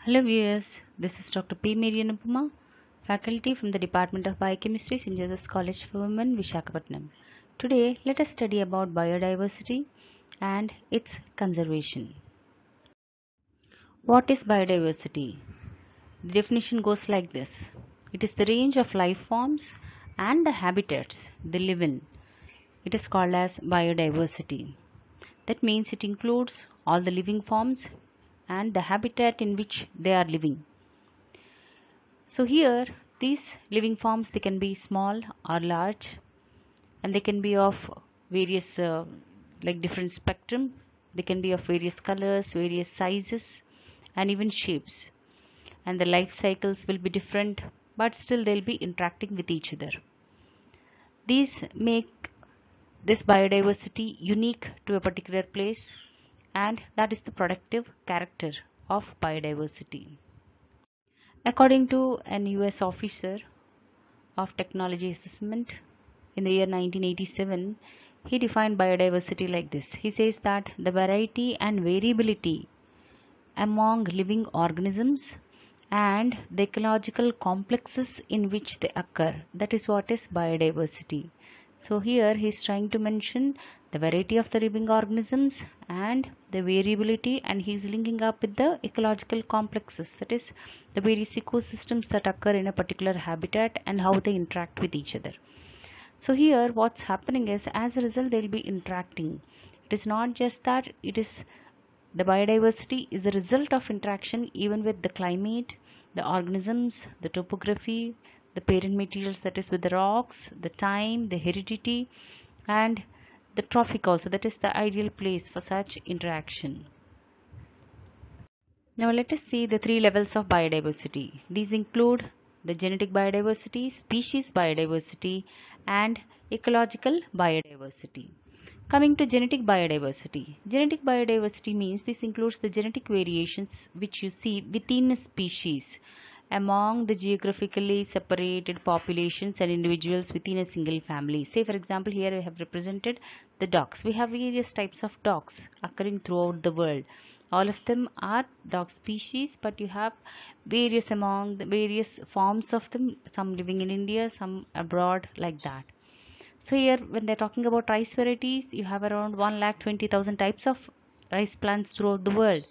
Hello viewers, this is Dr. P. Marianupama, faculty from the Department of Biochemistry, St. Joseph's College for Women, Visakhapatnam. Today, let us study about biodiversity and its conservation. What is biodiversity? The definition goes like this. It is the range of life forms and the habitats they live in. It is called as biodiversity. That means it includes all the living forms and the habitat in which they are living. So here these living forms, they can be small or large, and they can be of various like different spectrum. They can be of various colors, various sizes, and even shapes, and the life cycles will be different, but still they'll be interacting with each other. These make this biodiversity unique to a particular place, and that is the productive character of biodiversity. According to an US officer of technology assessment in the year 1987, he defined biodiversity like this. He says that the variety and variability among living organisms and the ecological complexes in which they occur, that is what is biodiversity. So here he is trying to mention the variety of the living organisms and the variability, and he is linking up with the ecological complexes, that is the various ecosystems that occur in a particular habitat and how they interact with each other. So here what's happening is, as a result, they'll be interacting. It is not just that, it is the biodiversity is a result of interaction even with the climate, the organisms, the topography, the parent materials, that is with the rocks, the time, the heredity, and the trophic also, that is the ideal place for such interaction. Now let us see the three levels of biodiversity. These include the genetic biodiversity, species biodiversity, and ecological biodiversity. Coming to genetic biodiversity. Genetic biodiversity means this includes the genetic variations which you see within a species among the geographically separated populations and individuals within a single family. Say for example, here we have represented the dogs. We have various types of dogs occurring throughout the world. All of them are dog species, but you have various among the various forms of them, some living in India, some abroad, like that. So here when they're talking about rice varieties, you have around 1,20,000 types of rice plants throughout the world.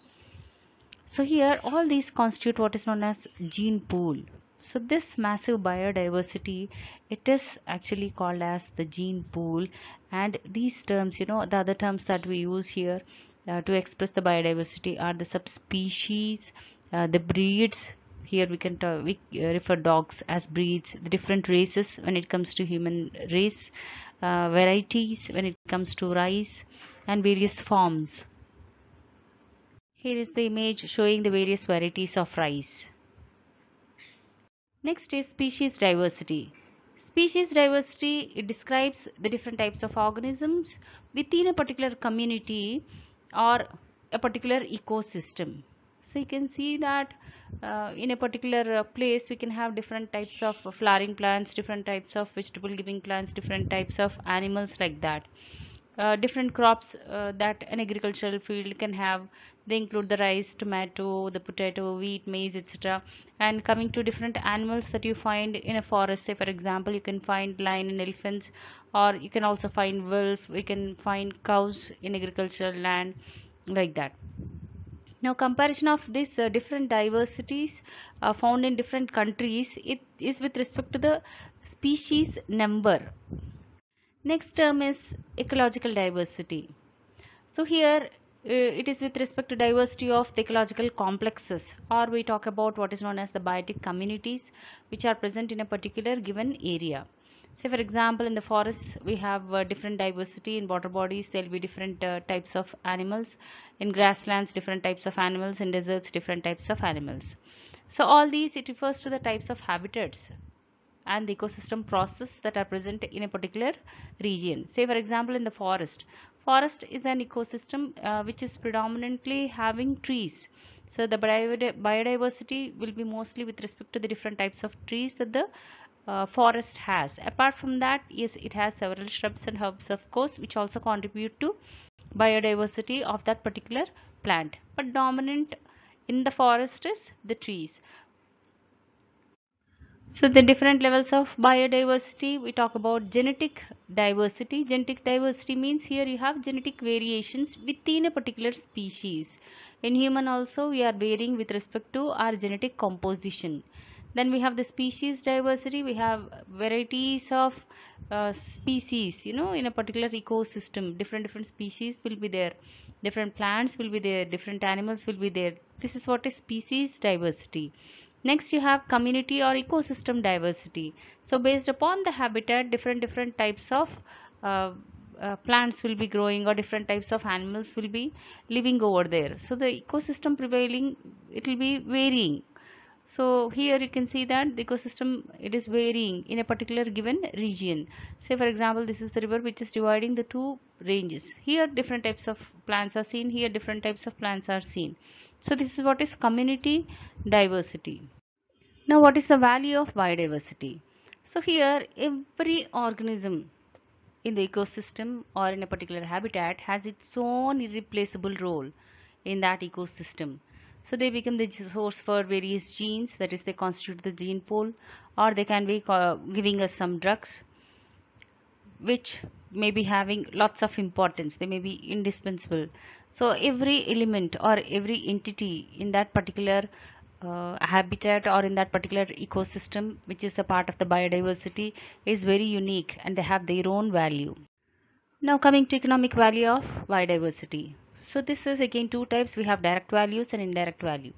So here all these constitute what is known as gene pool. So this massive biodiversity, it is actually called as the gene pool, and these terms, the other terms that we use here to express the biodiversity are the subspecies, the breeds. Here we can refer dogs as breeds, the different races when it comes to human race, varieties when it comes to rice, and various forms. Here is the image showing the various varieties of rice. Next is species diversity. Species diversity, it describes the different types of organisms within a particular community or a particular ecosystem. So you can see that in a particular place we can have different types of flowering plants, different types of vegetable giving plants, different types of animals, like that. Different crops that an agricultural field can have, they include the rice, tomato, the potato, wheat, maize, etc. And coming to different animals that you find in a forest, say for example you can find lion and elephants, or you can also find wolf, we can find cows in agricultural land, like that. Now comparison of these different diversities found in different countries, it is with respect to the species number. Next term is ecological diversity. So here it is with respect to diversity of the ecological complexes, or we talk about what is known as the biotic communities which are present in a particular given area. Say for example, in the forests we have different diversity. In water bodies there will be different types of animals. In grasslands different types of animals. In deserts different types of animals. So all these, it refers to the types of habitats and the ecosystem process that are present in a particular region. Say for example, in the forest is an ecosystem which is predominantly having trees. So the biodiversity will be mostly with respect to the different types of trees that the forest has. Apart from that, yes, it has several shrubs and herbs, of course, which also contribute to biodiversity of that particular plant, but dominant In the forest is the trees. So the different levels of biodiversity, we talk about genetic diversity. Genetic diversity means here you have genetic variations within a particular species. In human also we are varying with respect to our genetic composition. Then we have the species diversity. We have varieties of species, in a particular ecosystem. Different species will be there. Different plants will be there. Different animals will be there. This is what is species diversity. Next you have community or ecosystem diversity. So based upon the habitat, different types of uh, plants will be growing, or different types of animals will be living over there. So the ecosystem prevailing, it will be varying. So here you can see that the ecosystem, it is varying in a particular given region. Say for example, this is the river which is dividing the two ranges. Here different types of plants are seen, here different types of plants are seen. So this is what is community diversity. Now what is the value of biodiversity? So here every organism in the ecosystem or in a particular habitat has its own irreplaceable role in that ecosystem. So they become the source for various genes, that is they constitute the gene pool, or they can be giving us some drugs which may be having lots of importance, they may be indispensable. So every element or every entity in that particular habitat or in that particular ecosystem which is a part of the biodiversity is very unique, and they have their own value. Now coming to economic value of biodiversity. So this is again two types. We have direct values and indirect value.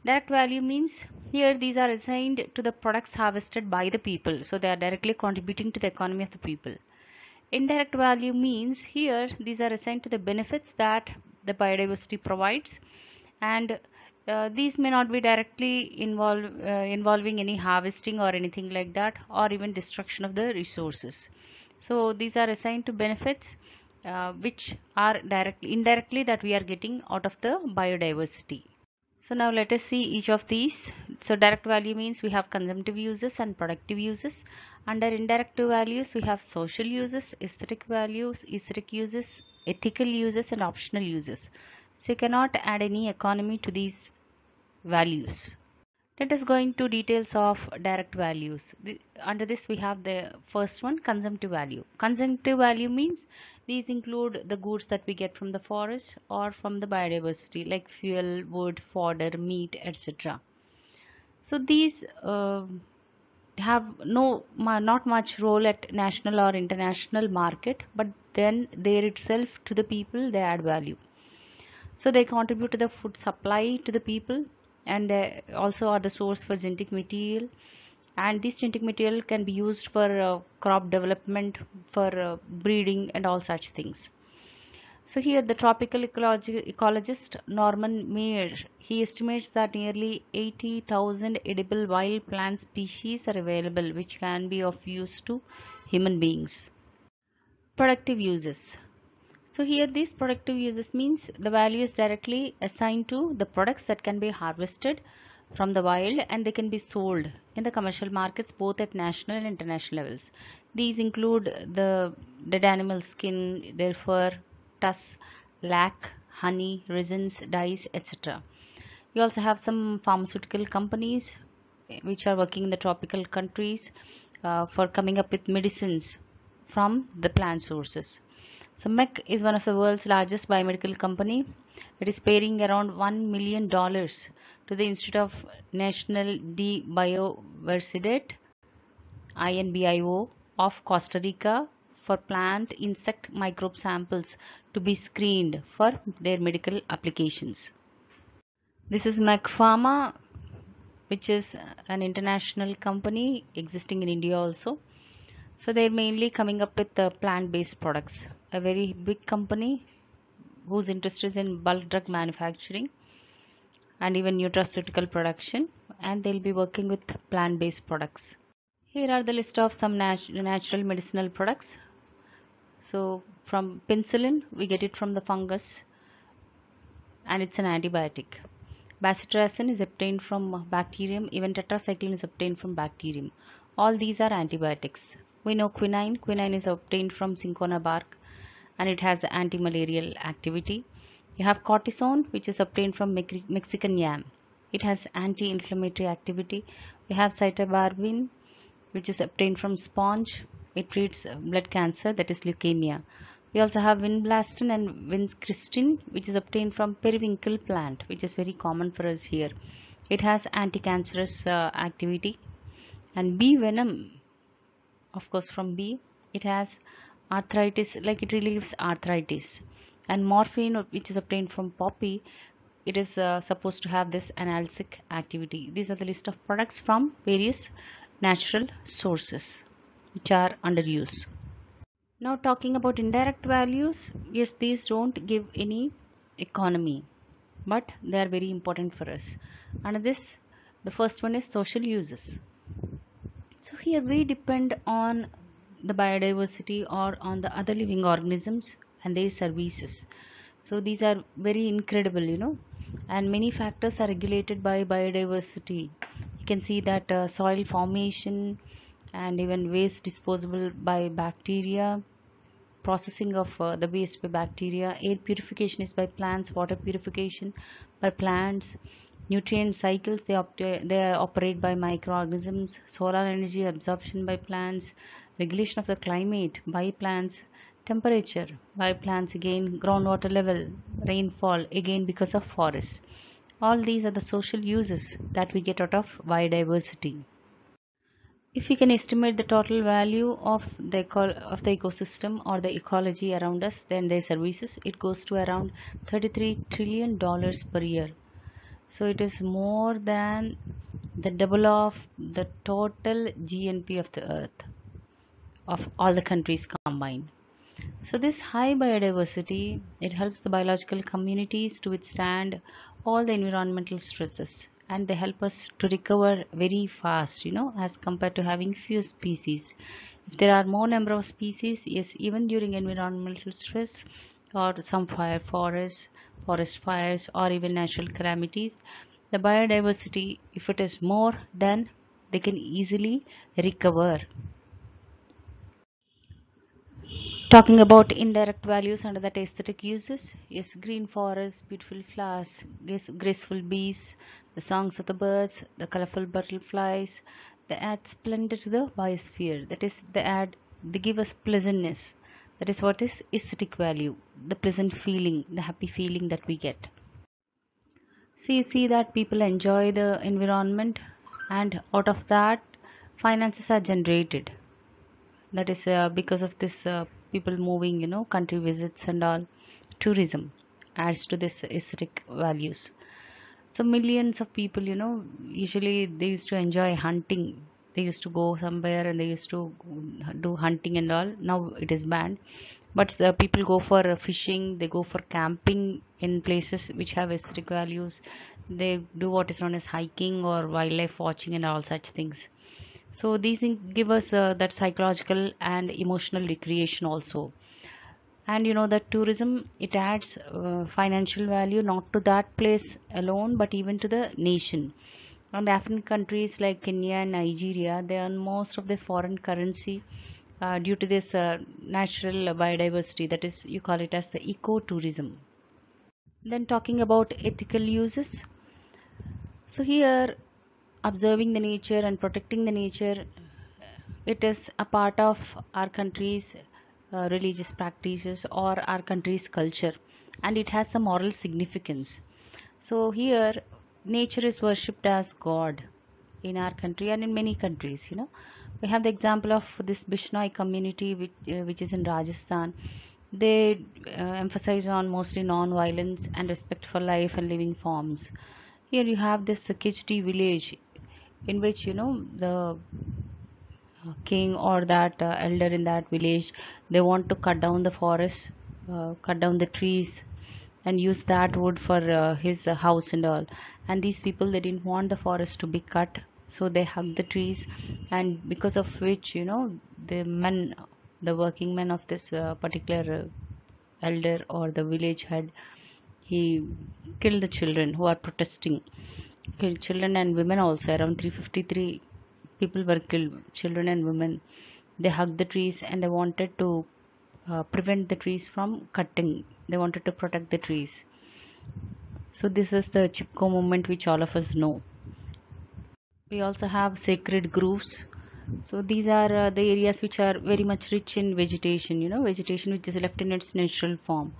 Direct value means here these are assigned to the products harvested by the people, so they are directly contributing to the economy of the people. Indirect value means here these are assigned to the benefits that the biodiversity provides, and these may not be directly involving any harvesting or anything like that, or even destruction of the resources. So these are assigned to benefits which are indirectly that we are getting out of the biodiversity. So now let us see each of these. So direct value means we have consumptive uses and productive uses. Under indirect values we have social uses, aesthetic values, aesthetic uses, ethical uses and optional uses. So you cannot add any economy to these values. Let us go into details of direct values. Under this we have the first one, consumptive value. Consumptive value means these include the goods that we get from the forest or from the biodiversity, like fuel, wood, fodder, meat, etc. So these have not much role at national or international market, but then there itself to the people they add value. So they contribute to the food supply to the people, and they also are the source for genetic material, and this genetic material can be used for crop development, for breeding and all such things. So here the tropical ecologist Norman Maier, he estimates that nearly 80,000 edible wild plant species are available which can be of use to human beings. Productive uses. So here these productive uses means the value is directly assigned to the products that can be harvested from the wild, and they can be sold in the commercial markets both at national and international levels. These include the dead animal skin, their fur, tusks, lac, honey, resins, dyes, etc. We also have some pharmaceutical companies which are working in the tropical countries for coming up with medicines from the plant sources. So Merck is one of the world's largest biomedical company. It is paying around $1 million to the Institute of National de Biodiversidad (INBIO) of Costa Rica for plant insect microbe samples to be screened for their medical applications. This is Merck Pharma, which is an international company existing in India also. So they're mainly coming up with plant-based products. A very big company whose interest is in bulk drug manufacturing and even nutraceutical production, and they'll be working with plant-based products. Here are the list of some natural medicinal products. So from penicillin, we get it from the fungus, and it's an antibiotic. Bacitracin is obtained from bacterium, even tetracycline is obtained from bacterium. All these are antibiotics. We know quinine is obtained from cinchona bark, and it has anti-malarial activity. You have cortisone, which is obtained from Mexican yam. It has anti-inflammatory activity. We have cytarabine, which is obtained from sponge. It treats blood cancer, that is leukemia. We also have vinblastine and vincristine, which is obtained from periwinkle plant, which is very common for us here. It has anti-cancerous activity. And bee venom, of course, from bee, it has arthritis, like it relieves arthritis. And morphine, which is obtained from poppy, it is supposed to have this analgesic activity. These are the list of products from various natural sources which are under use. Now talking about indirect values, yes, these don't give any economy, but they are very important for us. And this, the first one is social uses. So here we depend on the biodiversity or on the other living organisms and their services. So these are very incredible, and many factors are regulated by biodiversity. You can see that soil formation and even waste disposable by bacteria, processing of the waste by bacteria, air purification is by plants, water purification by plants, nutrient cycles they operate by microorganisms, solar energy absorption by plants, regulation of the climate by plants, temperature by plants again, groundwater level, rainfall again because of forests. All these are the social uses that we get out of biodiversity. If we can estimate the total value of the ecosystem or the ecology around us, then their services, it goes to around $33 trillion per year. So it is more than the double of the total GNP of the earth of all the countries combined. So this high biodiversity, it helps the biological communities to withstand all the environmental stresses, and they help us to recover very fast, as compared to having few species. If there are more number of species, yes, even during environmental stress or some forest fires or even natural calamities, the biodiversity, if it is more, then they can easily recover. Talking about indirect values under that aesthetic uses, yes, green forests, beautiful flowers, graceful bees, the songs of the birds, the colorful butterflies, they add splendor to the biosphere. That is, they give us pleasantness. That is what is aesthetic value, the pleasant feeling, the happy feeling that we get. So you see that people enjoy the environment, and out of that, finances are generated. That is because of this people moving, country visits and all. Tourism adds to this aesthetic values. So millions of people, usually they used to enjoy hunting. They used to go somewhere and they used to do hunting and all. Now it is banned, but the people go for fishing, they go for camping in places which have aesthetic values. They do what is known as hiking or wildlife watching and all such things. So these things give us that psychological and emotional recreation also. And that tourism, it adds financial value not to that place alone but even to the nation. And African countries like Kenya and Nigeria, they earn most of their foreign currency due to this natural biodiversity, that is, you call it as the ecotourism. Then talking about ethical uses, so here, observing the nature and protecting the nature, it is a part of our country's religious practices or our country's culture, and it has some moral significance. So here, nature is worshipped as God in our country and in many countries. We have the example of this Bishnoi community, which is in Rajasthan. They emphasize on mostly non-violence and respect for life and living forms. Here you have this Kichdi village, in which the king or that elder in that village, they want to cut down the forest, cut down the trees, and use that wood for his house and all. And these people, they didn't want the forest to be cut, so they hugged the trees, and because of which the men, the working men of this particular elder or the village head, he killed the children who are protesting. Killed children and women also. Around 353 people were killed, children and women. They hugged the trees and they wanted to prevent the trees from cutting. They wanted to protect the trees. So this is the Chipko movement which all of us know. We also have sacred groves. So these are the areas which are very much rich in vegetation, vegetation which is left in its natural form.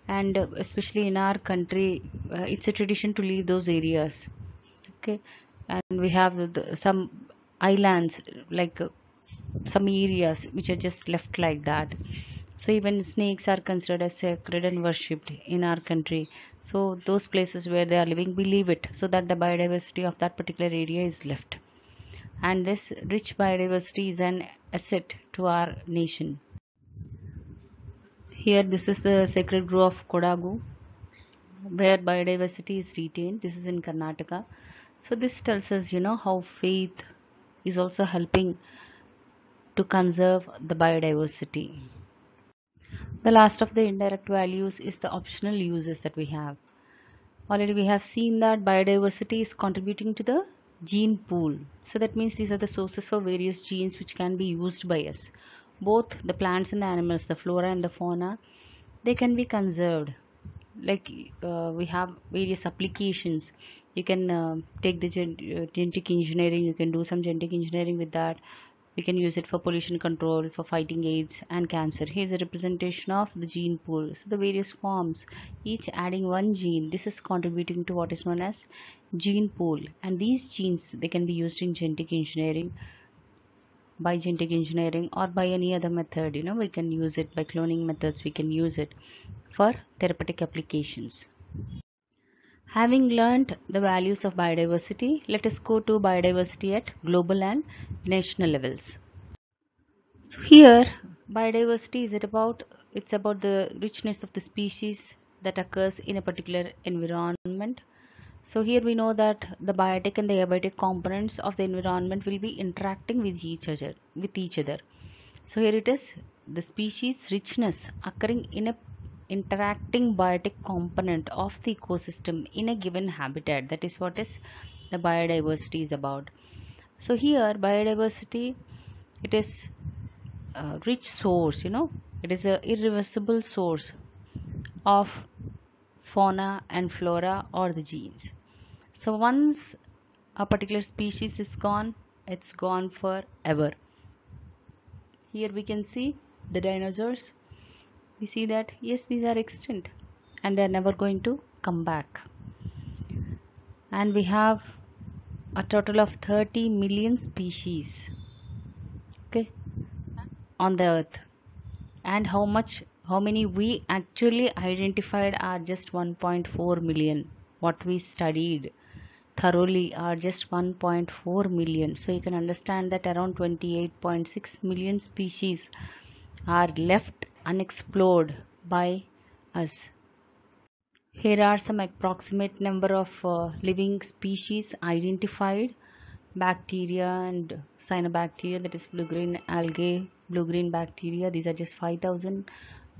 And especially in our country, it's a tradition to leave those areas. Okay, and we have some islands, like some areas which are just left like that. So even snakes are considered as sacred and worshipped in our country. So those places where they are living, we leave it so that the biodiversity of that particular area is left. And this rich biodiversity is an asset to our nation. Here, this is the sacred grove of Kodagu, where biodiversity is retained. This is in Karnataka. So this tells us, how faith is also helping to conserve the biodiversity. The last of the indirect values is the optional uses that we have. Already we have seen that biodiversity is contributing to the gene pool. So that means these are the sources for various genes which can be used by us. Both the plants and the animals, the flora and the fauna, they can be conserved. Like we have various applications. You can take the genetic engineering, you can do some genetic engineering with that. We can use it for pollution control, for fighting AIDS and cancer. Here's a representation of the gene pool. So the various forms, each adding one gene, this is contributing to what is known as gene pool. And these genes, they can be used in genetic engineering, by genetic engineering, or by any other method. We can use it by cloning methods, we can use it for therapeutic applications. Having learned the values of biodiversity, let us go to biodiversity at global and national levels. So here, biodiversity is it's about the richness of the species that occurs in a particular environment. So here we know that the biotic and the abiotic components of the environment will be interacting with each other. So here it is, the species richness occurring in a interacting biotic component of the ecosystem in a given habitat. That is what is the biodiversity is about. So here biodiversity, it is a rich source, it is a irreversible source of fauna and flora or the genes. So once a particular species is gone, it's gone forever. Here we can see the dinosaurs. We see that yes, these are extinct and they are never going to come back. And we have a total of 30 million species, okay, on the earth. And how many we actually identified are just 1.4 million. What we studied thoroughly are just 1.4 million. So you can understand that around 28.6 million species are left unexplored by us. Here are some approximate number of living species identified. Bacteria and cyanobacteria, that is blue-green algae, blue-green bacteria, these are just 5,000.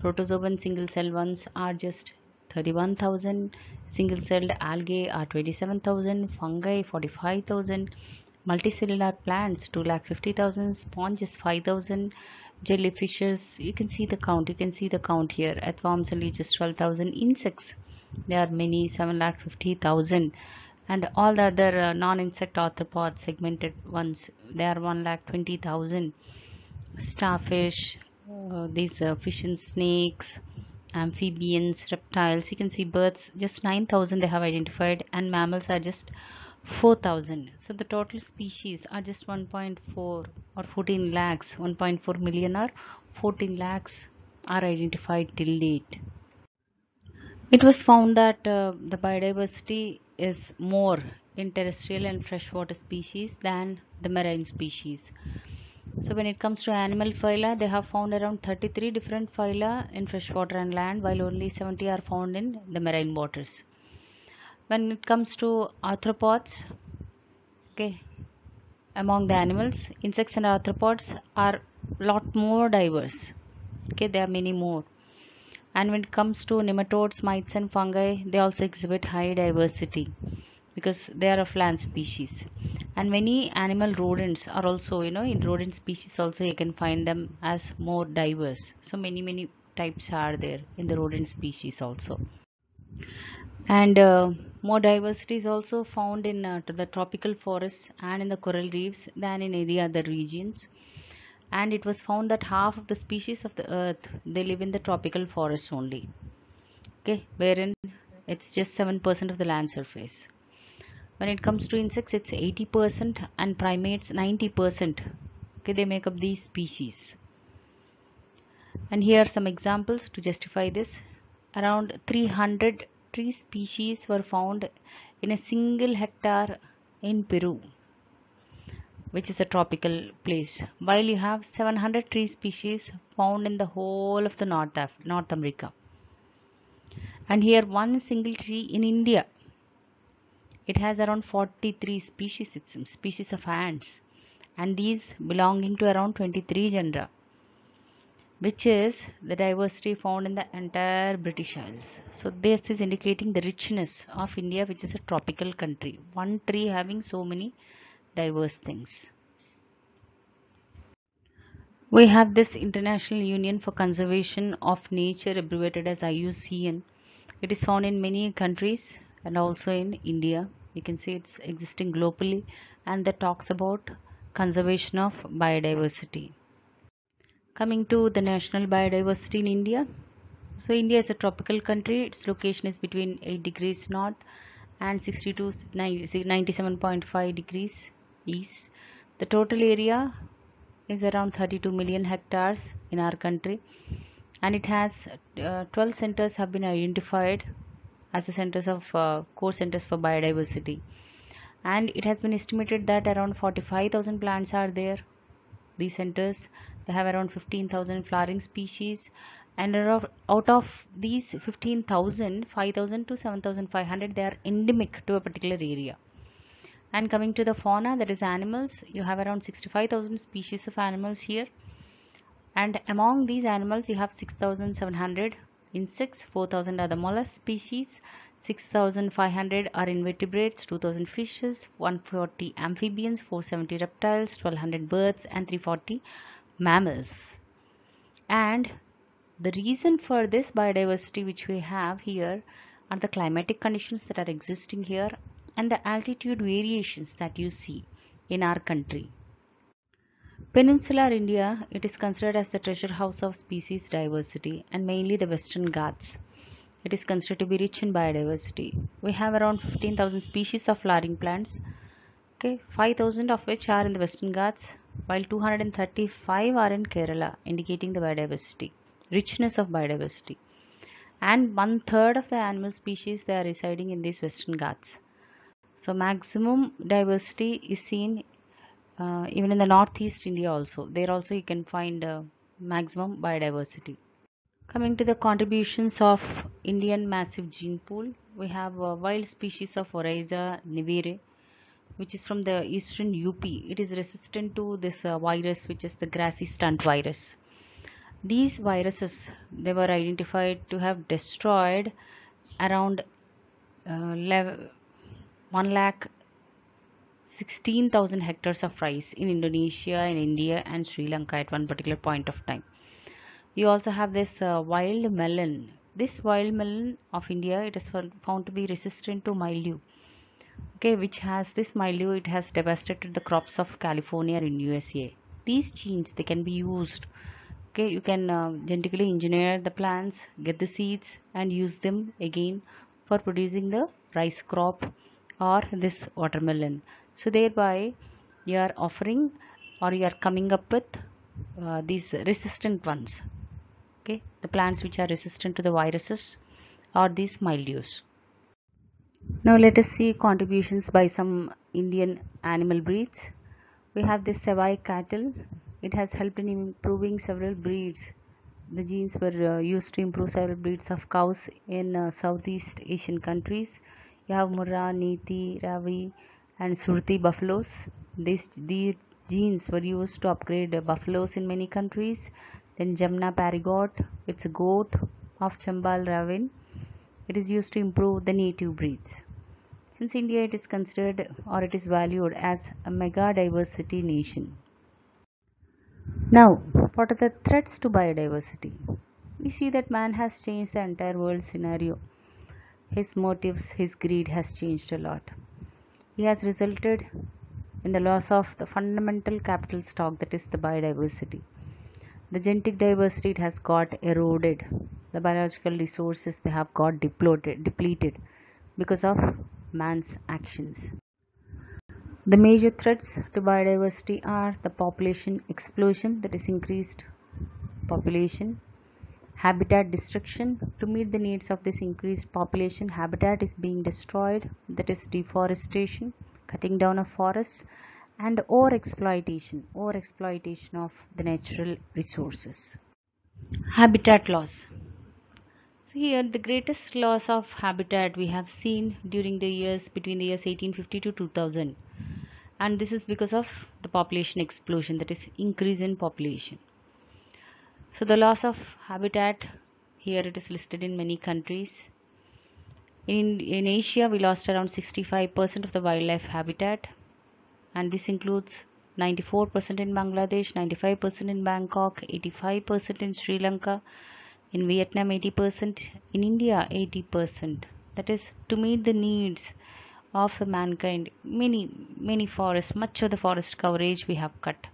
Protozoan single-cell ones are just 31,000. Single-celled algae are 27,000. Fungi 45,000. Multicellular plants 250,000. Sponges 5,000. Jellyfishes, you can see the count here. Earthworms only just 12,000. Insects, there are many, 750,000. And all the other non-insect arthropods, segmented ones, they are 120,000. Starfish, these fish and snakes, amphibians, reptiles, you can see birds, just 9,000 they have identified, and mammals are just 4,000. So the total species are just 1.4 or 14 lakhs, 1.4 million or 14 lakhs are identified till date. It was found that the biodiversity is more in terrestrial and freshwater species than the marine species. So when it comes to animal phyla, they have found around 33 different phyla in freshwater and land, while only 70 are found in the marine waters. When it comes to arthropods, okay, among the animals, insects and arthropods are lot more diverse. Okay, there are many more. And when it comes to nematodes, mites and fungi, they also exhibit high diversity because they are of land species. And many animal rodents are also, in rodent species also you can find them as more diverse. So many types are there in the rodent species also. And more diversity is also found in the tropical forests and in the coral reefs than in any other regions. And it was found that half of the species of the earth, they live in the tropical forests only, okay, wherein it's just 7% of the land surface. When it comes to insects, it's 80% and primates 90%. Okay, they make up these species. And here are some examples to justify this. Around 300 tree species were found in a single hectare in Peru, which is a tropical place, while you have 700 tree species found in the whole of the North America. And here one single tree in India, it has around 43 species, it's species of ants, and these belonging to around 23 genera, which is the diversity found in the entire British Isles. So this is indicating the richness of India, which is a tropical country. One tree having so many diverse things. We have this International Union for Conservation of Nature, abbreviated as IUCN. It is found in many countries and also in India. You can see it's existing globally, and that talks about conservation of biodiversity. Coming to the national biodiversity in India. So India is a tropical country. Its location is between 8 degrees north and 62 97.5 degrees east. The total area is around 32 million hectares in our country, and it has 12 centers have been identified as the centers of core centers for biodiversity, and it has been estimated that around 45,000 plants are there. These centers, they have around 15,000 flowering species, and out of these 15,000, 5,000 to 7,500 they are endemic to a particular area. And coming to the fauna, that is animals, you have around 65,000 species of animals here, and among these animals you have 6,700 insects, 4,000 are the mollusk species, 6,500 are invertebrates, 2,000 fishes, 140 amphibians, 470 reptiles, 1,200 birds, and 340 mammals. And the reason for this biodiversity which we have here are the climatic conditions that are existing here and the altitude variations that you see in our country. Peninsular India, it is considered as the treasure house of species diversity, and mainly the Western Ghats. It is considered to be rich in biodiversity. We have around 15,000 species of flowering plants, okay, 5,000 of which are in the Western Ghats, while 235 are in Kerala, indicating the biodiversity, richness of biodiversity. And 1/3 of the animal species, they are residing in these Western Ghats. So maximum diversity is seen even in the northeast India also. There also you can find maximum biodiversity. Coming to the contributions of Indian massive gene pool, we have wild species of Oryza nivae, which is from the eastern UP. It is resistant to this virus, which is the grassy stunt virus. These viruses, they were identified to have destroyed around 1,16,000 hectares of rice in Indonesia, in India, and Sri Lanka at one particular point of time. You also have this wild melon. This wild melon of India, it is found to be resistant to mildew. Okay, which has this mildew, it has devastated the crops of California in USA. These genes, they can be used. Okay, you can genetically engineer the plants, get the seeds, and use them again for producing the rice crop or this watermelon. So thereby you are offering or you are coming up with these resistant ones. Okay, the plants which are resistant to the viruses or these mildews. Now let us see contributions by some Indian animal breeds. We have this Savai cattle. It has helped in improving several breeds. The genes were used to improve several breeds of cows in Southeast Asian countries. You have Murrah, Niti, Ravi, and Surti buffaloes. These genes were used to upgrade buffaloes in many countries. Then Jamna Parigot, it's a goat of Chambal Ravine. It is used to improve the native breeds. Since India, it is considered or it is valued as a mega diversity nation. Now, what are the threats to biodiversity? We see that man has changed the entire world scenario. his motives, his greed has changed a lot. He has resulted in the loss of the fundamental capital stock, that is the biodiversity. The genetic diversity, it has got eroded. The biological resources, they have got depleted because of man's actions. The major threats to biodiversity are the population explosion, that is increased population, habitat destruction. To meet the needs of this increased population, habitat is being destroyed, that is deforestation, cutting down of forests, and overexploitation of the natural resources. Habitat loss. So here the greatest loss of habitat we have seen during the years between the years 1850 to 2000, and this is because of the population explosion, that is increase in population. So the loss of habitat, here it is listed in many countries. In Asia, we lost around 65% of the wildlife habitat, and this includes 94% in Bangladesh, 95% in Bangkok, 85% in Sri Lanka, in Vietnam 80%, in India 80%. That is to meet the needs of the mankind. Many forests, much of the forest coverage we have cut.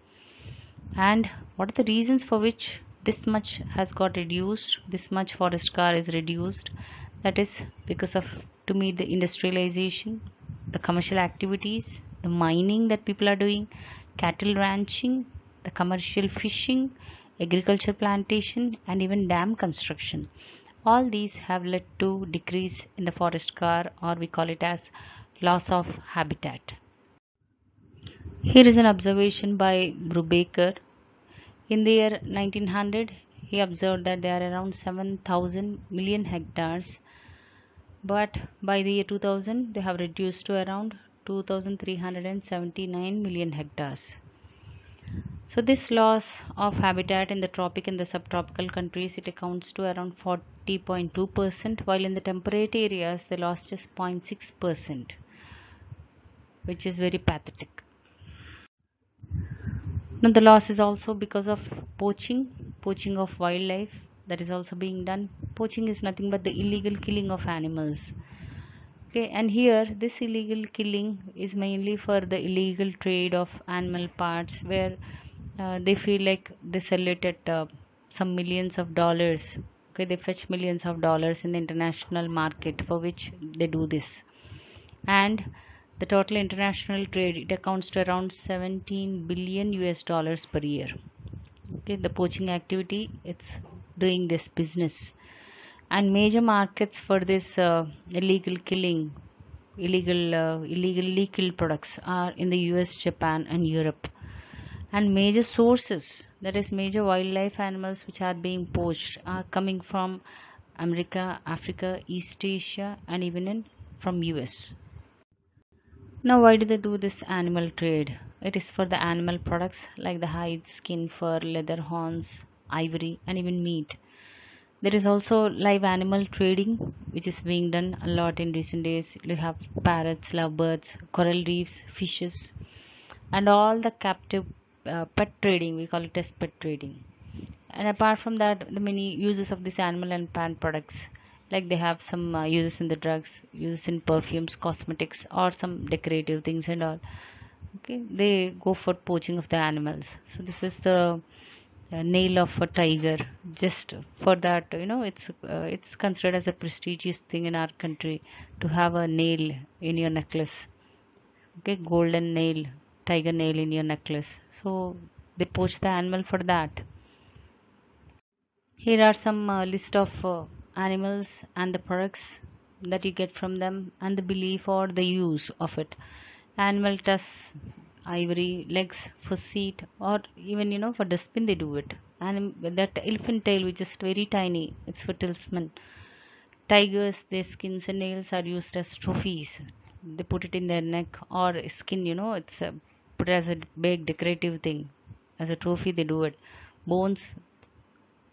And what are the reasons for which this much has got reduced, this much forest cover is reduced? That is because of to meet the industrialization, the commercial activities, the mining that people are doing, cattle ranching, the commercial fishing, agriculture plantation, and even dam construction. All these have led to decrease in the forest cover, or we call it as loss of habitat. Here is an observation by Brubaker. In the year 1900, he observed that there are around 7,000 million hectares, but by the year 2000, they have reduced to around 2,379 million hectares. So this loss of habitat in the tropic and the subtropical countries, it accounts to around 40.2%, while in the temperate areas, they lost just 0.6%, which is very pathetic. Now the loss is also because of poaching of wildlife that is also being done. Poaching is nothing but the illegal killing of animals. Okay, and here this illegal killing is mainly for the illegal trade of animal parts, where they feel like they sell it at some millions of dollars. Okay, they fetch millions of dollars in the international market, for which they do this. And the total international trade, it accounts to around 17 billion US dollars per year. Okay, the poaching activity, it's doing this business. And major markets for this illegal killing, illegally killed products are in the US, Japan, and Europe. And major sources, that is major wildlife animals which are being poached, are coming from America, Africa, East Asia, and even from US. Now, why do they do this animal trade? It is for the animal products like the hide, skin, fur, leather, horns, ivory, and even meat. There is also live animal trading, which is being done a lot in recent days. You have parrots, lovebirds, coral reefs, fishes, and all the captive pet trading. We call it as pet trading. And apart from that, the many uses of this animal and plant products, like they have some uses in the drugs, uses in perfumes, cosmetics, or some decorative things and all. Okay, they go for poaching of the animals. So this is the nail of a tiger. Just for that, it's considered as a prestigious thing in our country to have a nail in your necklace. Okay, golden nail, tiger nail in your necklace. So they poach the animal for that. Here are some list of animals and the products that you get from them, and the belief or the use of it. Animal tusks, ivory, legs for seat, or even for dustbin they do it. And that elephant tail, which is very tiny, it's for talisman. Tigers, their skins and nails are used as trophies. They put it in their neck or skin, it's put as a big decorative thing. As a trophy, they do it. Bones,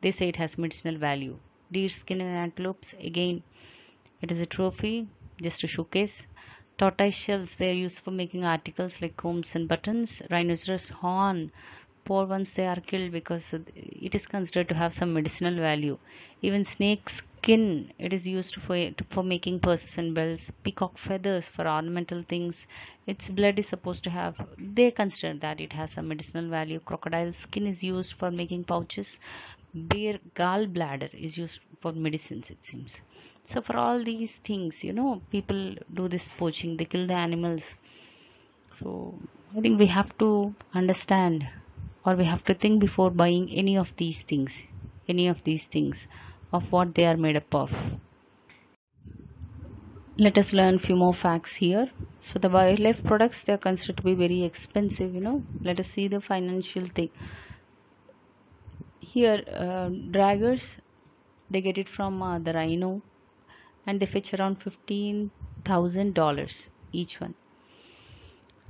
they say it has medicinal value. Deer skin and antelopes, again, it is a trophy just to showcase. Tortoise shells, they are used for making articles like combs and buttons. Rhinoceros horn, poor ones, they are killed because it is considered to have some medicinal value. Even snakes skin, it is used for making purses and belts. Peacock feathers for ornamental things. Its blood is supposed to have, they consider that it has a medicinal value. Crocodile skin is used for making pouches. Bear gallbladder is used for medicines, it seems. So for all these things, people do this poaching, they kill the animals. So I think we have to understand, or we have to think before buying any of these things, of what they are made up of. Let us learn few more facts here. So the wildlife products, they are considered to be very expensive. Let us see the financial thing. Here, draggers, they get it from the rhino, and they fetch around $15,000 each one.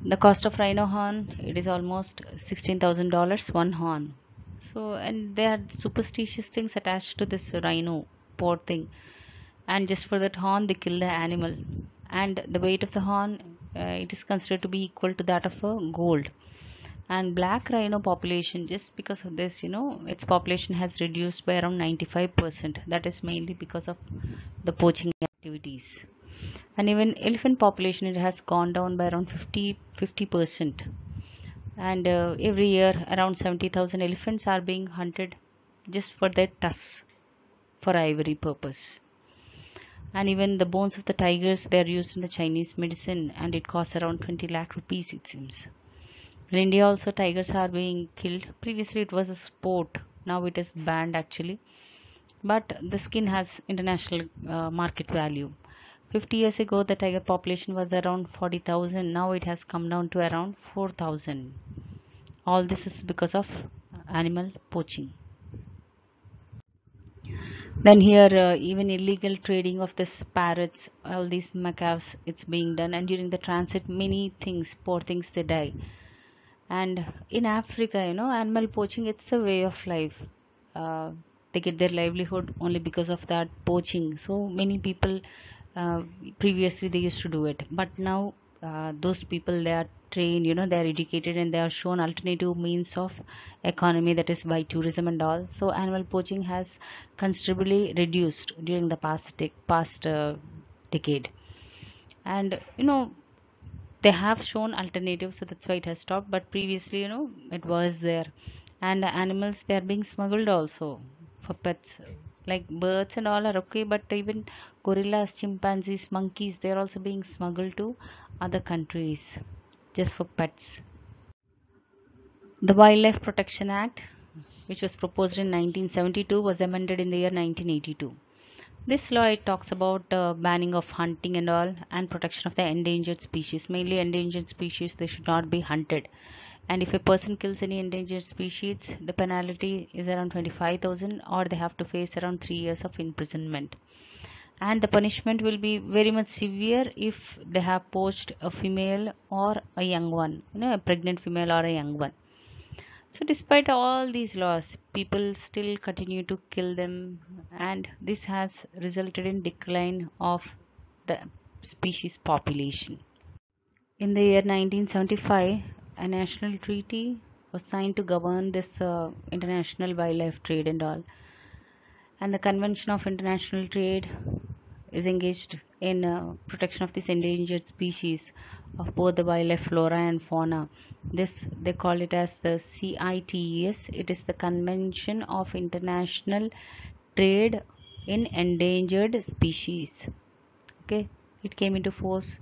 The cost of rhino horn, it is almost $16,000 one horn. So, and there are superstitious things attached to this rhino, poor thing. And just for that horn, they kill the animal. And the weight of the horn, it is considered to be equal to that of a gold. And black rhino population, just because of this, its population has reduced by around 95%. That is mainly because of the poaching activities. And even elephant population, it has gone down by around 50%. And every year around 70,000 elephants are being hunted just for their tusks, for ivory purpose. And even the bones of the tigers, they are used in the Chinese medicine, and it costs around 20 lakh rupees, it seems. In India also, tigers are being killed. Previously it was a sport, now it is banned actually, but the skin has international market value. 50 years ago, the tiger population was around 40,000. Now it has come down to around 4,000. All this is because of animal poaching. Then here, even illegal trading of this parrots, all these macaws, it's being done. And during the transit, many things, poor things, they die. And in Africa, animal poaching, it's a way of life. Uh, they get their livelihood only because of that poaching. So many people, uh, previously they used to do it, but now those people, they are trained, they are educated, and they are shown alternative means of economy, that is by tourism and all. So animal poaching has considerably reduced during the past decade. And they have shown alternatives, so that's why it has stopped. But previously, it was there. And the animals, they are being smuggled also for pets. Like birds and all are okay, but even gorillas, chimpanzees, monkeys, they are also being smuggled to other countries just for pets. The Wildlife Protection Act, which was proposed in 1972, was amended in the year 1982. This law, it talks about banning of hunting and all, and protection of the endangered species. Mainly endangered species, they should not be hunted. And if a person kills any endangered species, the penalty is around 25,000, or they have to face around 3 years of imprisonment. And the punishment will be very much severe if they have poached a female or a young one, a pregnant female or a young one. So, despite all these laws, people still continue to kill them, and this has resulted in decline of the species population. In the year 1975, a national treaty was signed to govern this international wildlife trade and all. And the Convention of International Trade is engaged in protection of this endangered species of both the wildlife flora and fauna. This, they call it as the CITES. It is the Convention of International Trade in Endangered Species. Okay, it came into force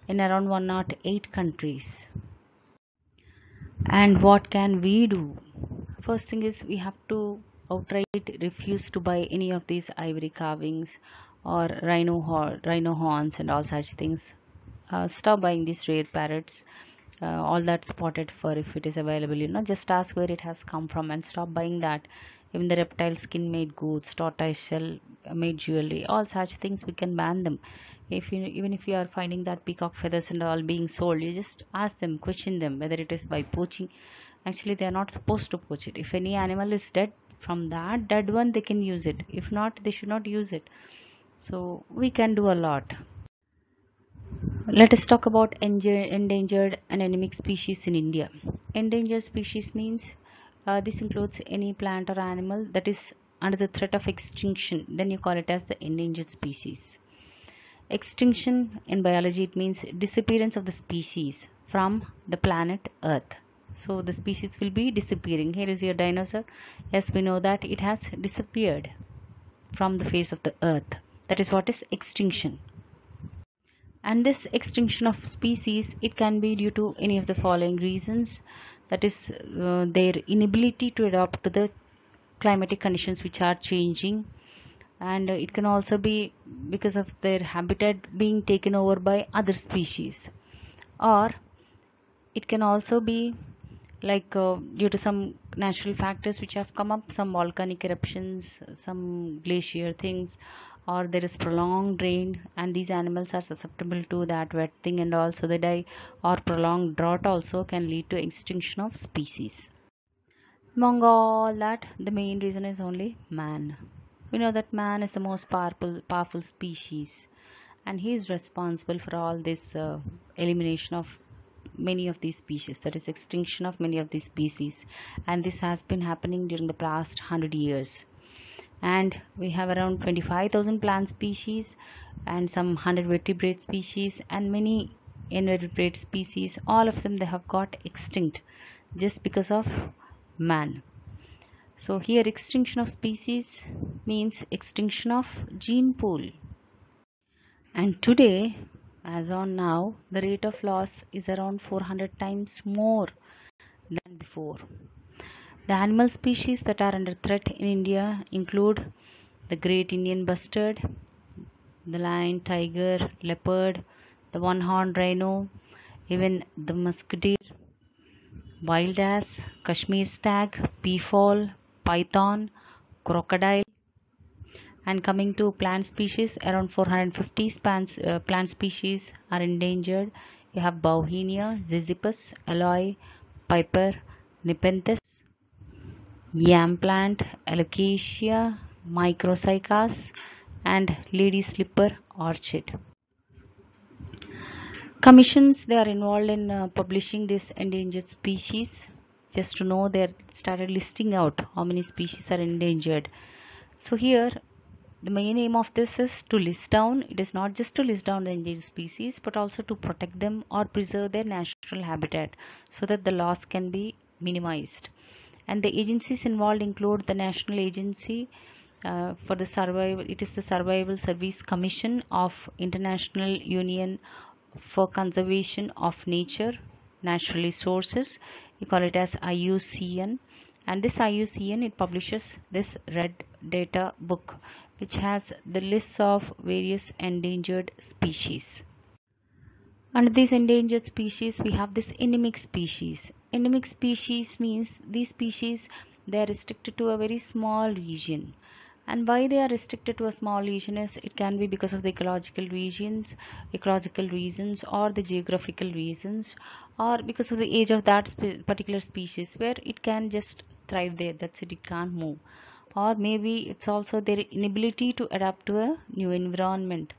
in around 108 countries. And what can we do? First thing is, we have to outright refuse to buy any of these ivory carvings or rhino horns and all such things. Stop buying these rare parrots, all that spotted fur, if it is available. Just ask where it has come from and stop buying that. Even the reptile skin made goods, tortoise shell made jewelry, all such things, we can ban them. Even if you are finding that peacock feathers and all being sold, you just ask them, question them whether it is by poaching. Actually, they are not supposed to poach it. If any animal is dead, from that dead one they can use it. If not, they should not use it. So we can do a lot. Let us talk about endangered and endemic species in India. Endangered species means this includes any plant or animal that is under the threat of extinction, then you call it as the endangered species. Extinction in biology, it means disappearance of the species from the planet Earth. So the species will be disappearing. Here is your dinosaur. Yes, we know that it has disappeared from the face of the earth. That is what is extinction. And this extinction of species, it can be due to any of the following reasons. That is their inability to adapt to the climatic conditions which are changing, and it can also be because of their habitat being taken over by other species, or it can also be like due to some natural factors which have come up, some volcanic eruptions, some glacier things, or there is prolonged rain and these animals are susceptible to that wet thing and also they die, or prolonged drought also can lead to extinction of species. Among all that, the main reason is only man. We know that man is the most powerful species, and he is responsible for all this elimination of many of these species, that is extinction of many of these species, and this has been happening during the past 100 years. And we have around 25,000 plant species and some 100 vertebrate species and many invertebrate species. All of them, they have got extinct just because of man. So here extinction of species means extinction of gene pool. And today, as on now, the rate of loss is around 400 times more than before. The animal species that are under threat in India include the great Indian bustard, the lion, tiger, leopard, the one-horned rhino, even the musk deer, wild ass, Kashmir stag, peafowl, python, crocodile. And coming to plant species, around 450 plant species are endangered. You have Bauhinia, Ziziphus, Aloe, Piper, Nepenthes, yam plant, Alocasia, Microcycas, and lady slipper orchid. Commissions, they are involved in publishing this endangered species. Just to know, they started listing out how many species are endangered. So here the main aim of this is to list down. It is not just to list down the endangered species, but also to protect them or preserve their natural habitat so that the loss can be minimized. And the agencies involved include the National Agency for the Survival. It is the Survival Service Commission of International Union for Conservation of Nature, Natural Resources. You call it as IUCN. And this IUCN, it publishes this red data book which has the list of various endangered species. Under these endangered species, we have this endemic species. Endemic species means these species, they are restricted to a very small region. And why they are restricted to a small region is it can be because of the ecological reasons, or the geographical reasons, or because of the age of that particular species where it can just thrive there. That's it, it can't move. Or maybe it's also their inability to adapt to a new environment.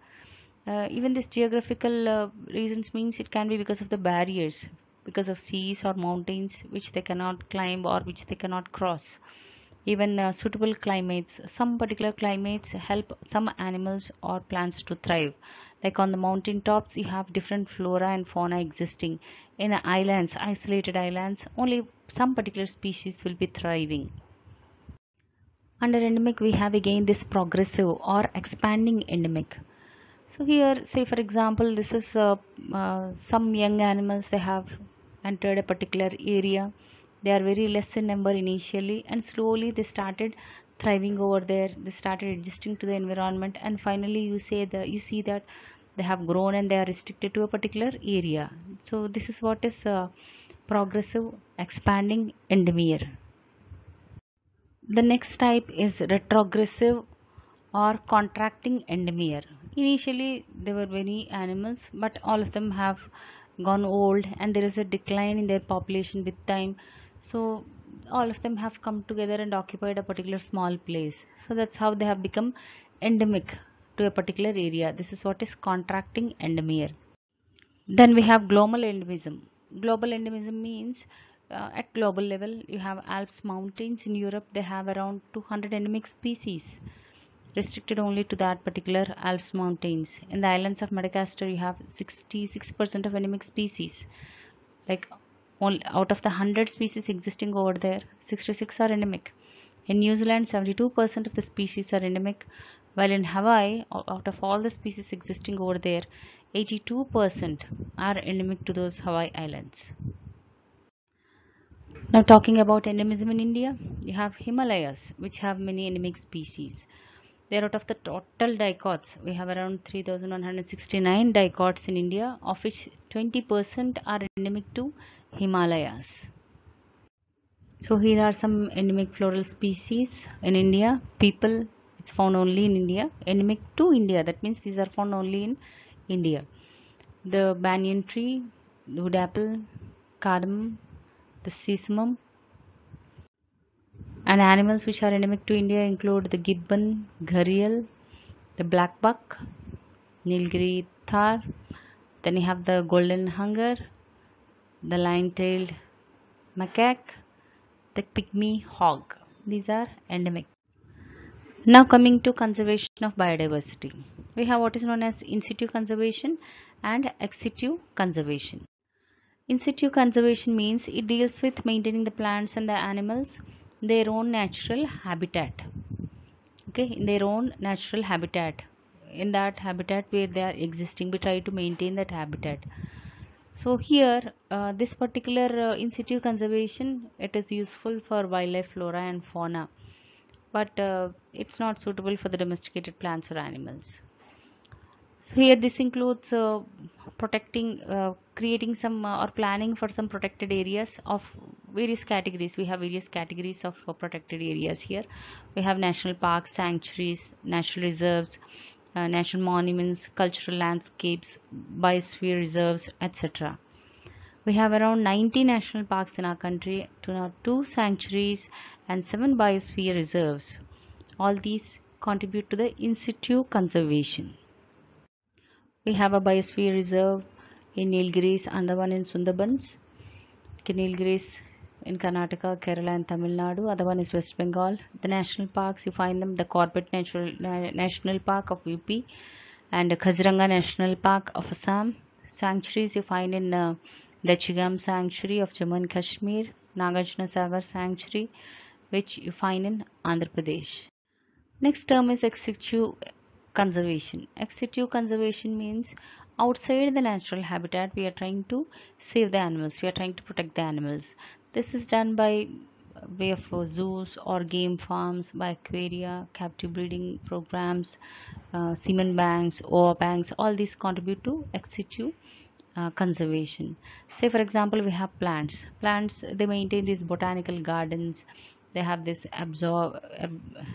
Even this geographical reasons means it can be because of the barriers, because of seas or mountains which they cannot climb or which they cannot cross. Even suitable climates, some particular climates help some animals or plants to thrive. Like on the mountain tops, you have different flora and fauna existing. In islands, isolated islands, only some particular species will be thriving. Under endemic, we have again this progressive or expanding endemic. So here, say for example, this is some young animals, they have entered a particular area. They are very less in number initially, and slowly they started thriving over there. They started adjusting to the environment, and finally you see that they have grown and they are restricted to a particular area. So this is what is progressive expanding endemia. The next type is retrogressive or contracting endemia. Initially there were many animals, but all of them have gone old and there is a decline in their population with time. So all of them have come together and occupied a particular small place. So that's how they have become endemic to a particular area. This is what is contracting endemia. Then we have global endemism. Global endemism means At global level, you have Alps mountains in Europe. They have around 200 endemic species, restricted only to that particular Alps mountains. In the islands of Madagascar, you have 66% of endemic species. Like, out of the 100 species existing over there, 66 are endemic. In New Zealand, 72% of the species are endemic, while in Hawaii, out of all the species existing over there, 82% are endemic to those Hawaii islands. Now, talking about endemism in India, you have Himalayas, which have many endemic species. There, out of the total dicots, we have around 3,169 dicots in India, of which 20% are endemic to Himalayas. So here are some endemic floral species in India. People, it's found only in India. Endemic to India, that means these are found only in India. The banyan tree, the wood apple, cardamom, the sesamum. And animals which are endemic to India include the gibbon, gharial, the black buck, Nilgiri thar. Then you have the golden hunger, the lion-tailed macaque, the pygmy hog. These are endemic. Now coming to conservation of biodiversity. We have what is known as in situ conservation and ex situ conservation. In situ conservation means it deals with maintaining the plants and the animals in their own natural habitat. Okay, in their own natural habitat. In that habitat where they are existing, we try to maintain that habitat. So here, this particular in situ conservation, it is useful for wildlife, flora and fauna, but it's not suitable for the domesticated plants or animals. So here this includes protecting, creating some or planning for some protected areas of various categories. We have various categories of protected areas here. We have national parks, sanctuaries, natural reserves, national monuments, cultural landscapes, biosphere reserves, etc. We have around 90 national parks in our country, two sanctuaries, and 7 biosphere reserves. All these contribute to the in situ conservation. We have a biosphere reserve in Nilgiris and the one in Sundarbans. Nilgiris in Karnataka, Kerala and Tamil Nadu. Other one is West Bengal. The national parks, you find them, the Corbett National Park of UP and Kaziranga National Park of Assam. Sanctuaries you find in Lechigam Sanctuary of Jammu and Kashmir, Nagarjuna Sagar Sanctuary, which you find in Andhra Pradesh. Next term is ex situ conservation. Ex situ conservation means outside the natural habitat we are trying to save the animals, we are trying to protect the animals. This is done by way of zoos or game farms, by aquaria, captive breeding programs, semen banks, ore banks. All these contribute to ex situ conservation. Say for example, we have plants they maintain these botanical gardens, they have this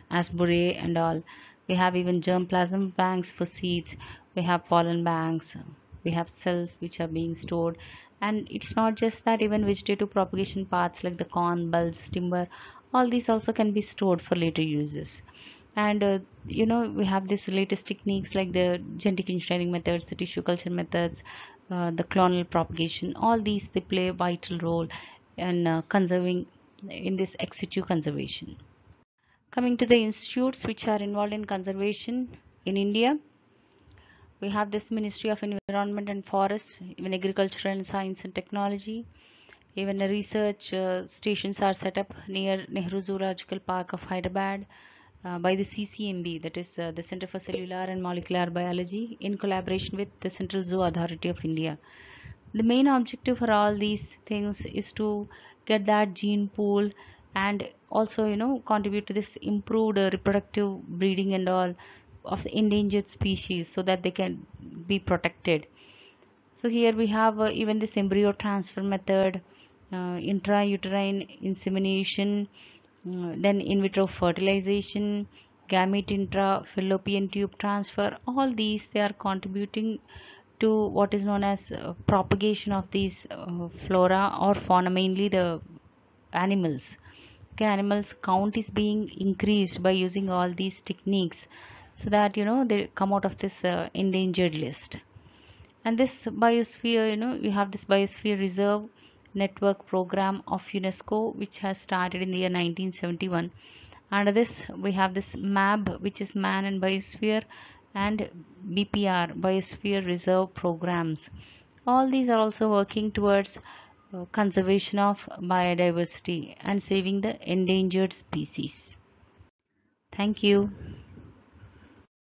asbury and all. We have even germplasm banks for seeds, we have pollen banks, we have cells which are being stored. And it's not just that, even vegetative propagation paths like the corn, bulbs, timber, all these also can be stored for later uses. And we have these latest techniques like the genetic engineering methods, the tissue culture methods, the clonal propagation. All these, they play a vital role in conserving in this ex situ conservation. Coming to the institutes which are involved in conservation in India, we have this Ministry of Environment and Forests, even Agriculture and Science and Technology. Even research stations are set up near Nehru Zoological Park of Hyderabad by the CCMB, that is the Center for Cellular and Molecular Biology, in collaboration with the Central Zoo Authority of India. The main objective for all these things is to get that gene pool and also contribute to this improved reproductive breeding and all of the endangered species, so that they can be protected. So here we have even this embryo transfer method, intrauterine insemination, then in vitro fertilization, gamete intra fallopian tube transfer. All these, they are contributing to what is known as propagation of these flora or fauna, mainly the animals. Okay, animals count is being increased by using all these techniques, so that they come out of this endangered list. And this biosphere, we have this biosphere reserve network program of UNESCO, which has started in the year 1971. Under this, we have this MAB, which is Man and Biosphere, and BPR, Biosphere Reserve Programs. All these are also working towards conservation of biodiversity and saving the endangered species. Thank you.